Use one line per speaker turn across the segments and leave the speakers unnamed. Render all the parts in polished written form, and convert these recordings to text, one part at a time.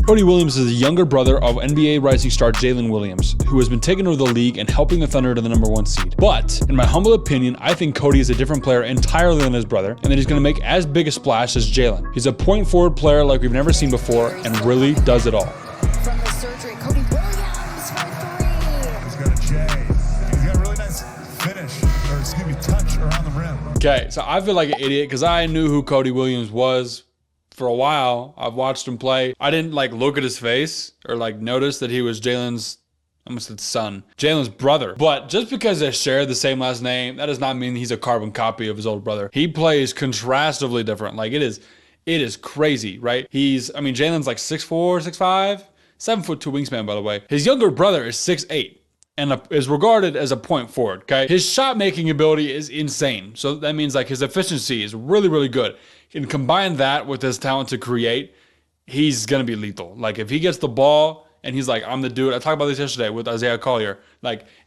Cody Williams is the younger brother of NBA rising star Jalen Williams, who has been taking over the league and helping the Thunder to the number 1 seed. But, in my humble opinion, I think Cody is a different player entirely than his brother, and that he's going to make as big a splash as Jalen. He's a point forward player like we've never seen before, and really does it all.
From the surgery, Cody Williams for 3.
He's got a J. He's got a really nice finish, or excuse me, touch around the rim.
Okay, so I feel like an idiot because I knew who Cody Williams was. For a while, I've watched him play. I didn't look at his face or notice that he was Jalen's, I almost said son, Jalen's brother. But just because they share the same last name, that does not mean he's a carbon copy of his older brother. He plays contrastively different. It is crazy, right? Jalen's 6'4", 6'5", 7'2" wingspan, by the way. His younger brother is 6'8". And is regarded as a point forward, okay? His shot making ability is insane. So that means his efficiency is really, really good. And combine that with his talent to create, he's gonna be lethal. If he gets the ball and he's I'm the dude. I talked about this yesterday with Isaiah Collier.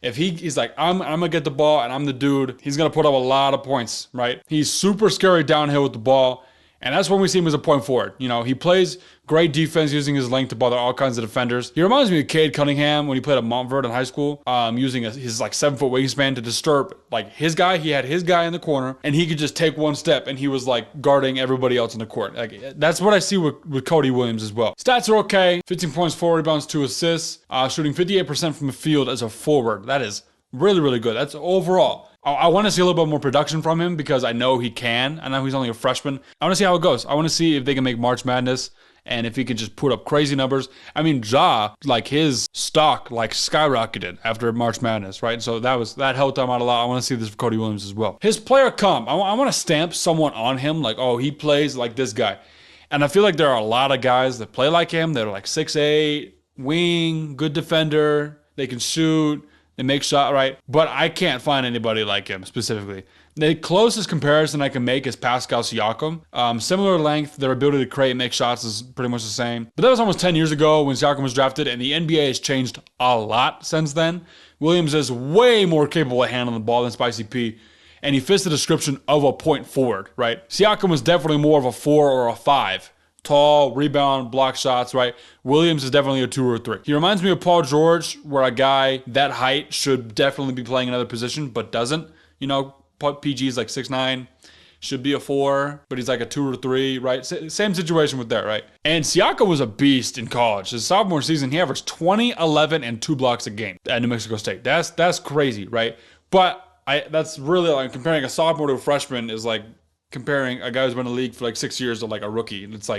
If he's I'm gonna get the ball and I'm the dude, he's gonna put up a lot of points, right? He's super scary downhill with the ball. And that's when we see him as a point forward. He plays great defense using his length to bother all kinds of defenders. He reminds me of Cade Cunningham when he played at Montverde in high school, using his 7-foot wingspan to disturb his guy. He had his guy in the corner, and he could just take one step, and he was guarding everybody else in the court. That's what I see with Cody Williams as well. Stats are okay: 15 points, 4 rebounds, 2 assists, shooting 58% from the field as a forward. That is really, really good. That's overall. I want to see a little bit more production from him because I know he can. I know he's only a freshman. I want to see how it goes. I want to see if they can make March Madness and if he can just put up crazy numbers. Ja, his stock skyrocketed after March Madness, right? So that helped him out a lot. I want to see this for Cody Williams as well. His player comp, I want to stamp someone on him he plays like this guy. And I feel like there are a lot of guys that play like him. They're 6'8", wing, good defender, they can shoot. They make shot right, but I can't find anybody like him specifically. The closest comparison I can make is Pascal Siakam. Similar length, their ability to create and make shots is pretty much the same. But that was almost 10 years ago when Siakam was drafted, and the NBA has changed a lot since then. Williams is way more capable of handling the ball than Spicy P, and he fits the description of a point forward, right? Siakam was definitely more of a 4 or a 5. Tall, rebound, block shots, right? Williams is definitely a 2 or a 3. He reminds me of Paul George, where a guy that height should definitely be playing another position, but doesn't. PG is 6'9", should be a 4, but he's a 2 or 3, right? Same situation with that, right? And Siakam was a beast in college. His sophomore season, he averaged 20, 11, and 2 blocks a game at New Mexico State. That's crazy, right? But that's really comparing a sophomore to a freshman is comparing a guy who's been in the league for 6 years to a rookie. And it's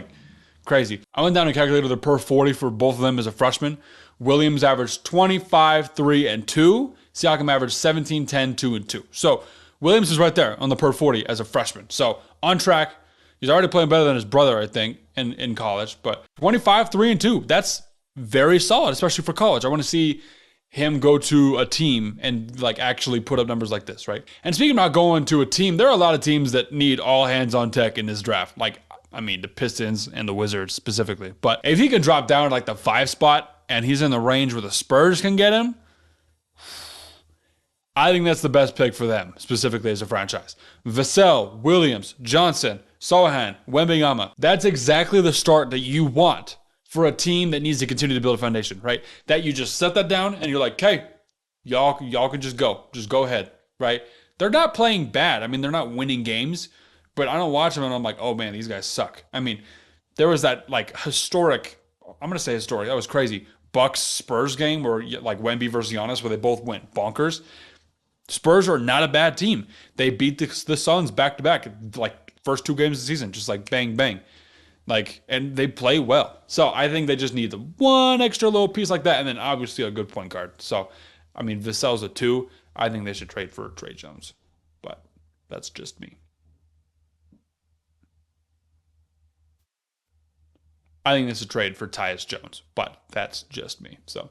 crazy. I went down and calculated the per 40 for both of them as a freshman. Williams averaged 25, 3, and 2. Siakam averaged 17, 10, 2, and 2. So Williams is right there on the per 40 as a freshman. So on track. He's already playing better than his brother, I think, in college. But 25, 3, and 2, that's very solid, especially for college. I want to see him go to a team and actually put up numbers like this, right? And speaking about going to a team, there are a lot of teams that need all hands on deck in this draft. The Pistons and the Wizards specifically. But if he can drop down the 5 spot and he's in the range where the Spurs can get him, I think that's the best pick for them, specifically as a franchise. Vassell, Williams, Johnson, Sohan, Wembanyama. That's exactly the start that you want for a team that needs to continue to build a foundation, right? That you just set that down and you're hey, y'all can just go ahead, right? They're not playing bad. They're not winning games, but I don't watch them and I'm oh man, these guys suck. There was that historic, I'm going to say historic, that was crazy, Bucks Spurs game where Wemby versus Giannis where they both went bonkers. Spurs are not a bad team. They beat the Suns back to back, first 2 games of the season, just bang, bang. And they play well. So I think they just need the one extra little piece like that, and then obviously a good point guard. So, Vassell's a 2. I think they should trade for Trey Jones. But that's just me. I think this is a trade for Tyus Jones, but that's just me. So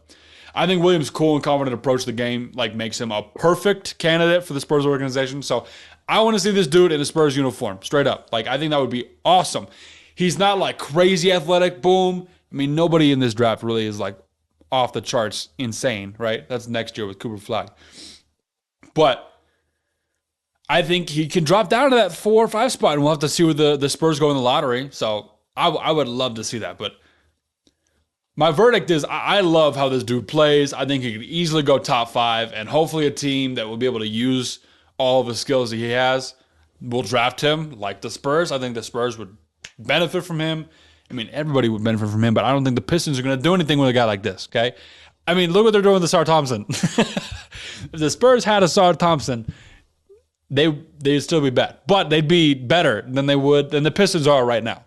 I think Williams' cool and confident approach to the game makes him a perfect candidate for the Spurs organization. So I want to see this dude in a Spurs uniform, straight up. I think that would be awesome. He's not crazy athletic, boom. Nobody in this draft really is off the charts insane, right? That's next year with Cooper Flag. But I think he can drop down to that 4 or 5 spot, and we'll have to see where the Spurs go in the lottery. So I would love to see that. But My verdict is I love how this dude plays. I think he could easily go top 5, and hopefully a team that will be able to use all of the skills that he has will draft him, like the Spurs. I think the Spurs would benefit from him. I mean, everybody would benefit from him, but I don't think the Pistons are going to do anything with a guy like this, okay? I mean, look what they're doing with Sarr Thompson. If the Spurs had a Sarr Thompson, they'd still be bad. But they'd be better than the Pistons are right now.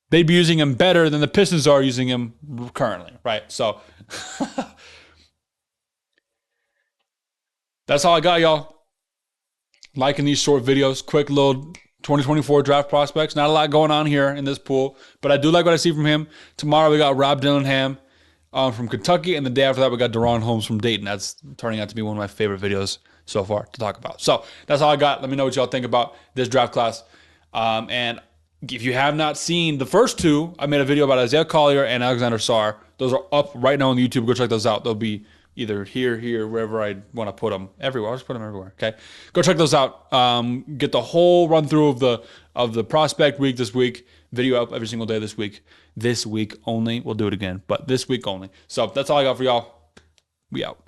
They'd be using him better than the Pistons are using him currently, right? So that's all I got, y'all. Liking these short videos, quick little 2024 draft prospects. Not a lot going on here in this pool, but I do like what I see from him. Tomorrow we got Rob Dillingham from Kentucky, and the day after that we got Deron Holmes from Dayton. That's turning out to be one of my favorite videos so far to talk about. So that's all I got. Let me know what y'all think about this draft class. And if you have not seen the first two, I made a video about Isaiah Collier and Alexander Sarr. Those are up right now on YouTube. Go check those out. They'll be either here, wherever I want to put them. Everywhere. I'll just put them everywhere. Okay. Go check those out. Get the whole run through of the prospect week this week. Video up every single day this week. This week only. We'll do it again, but this week only. So that's all I got for y'all. We out.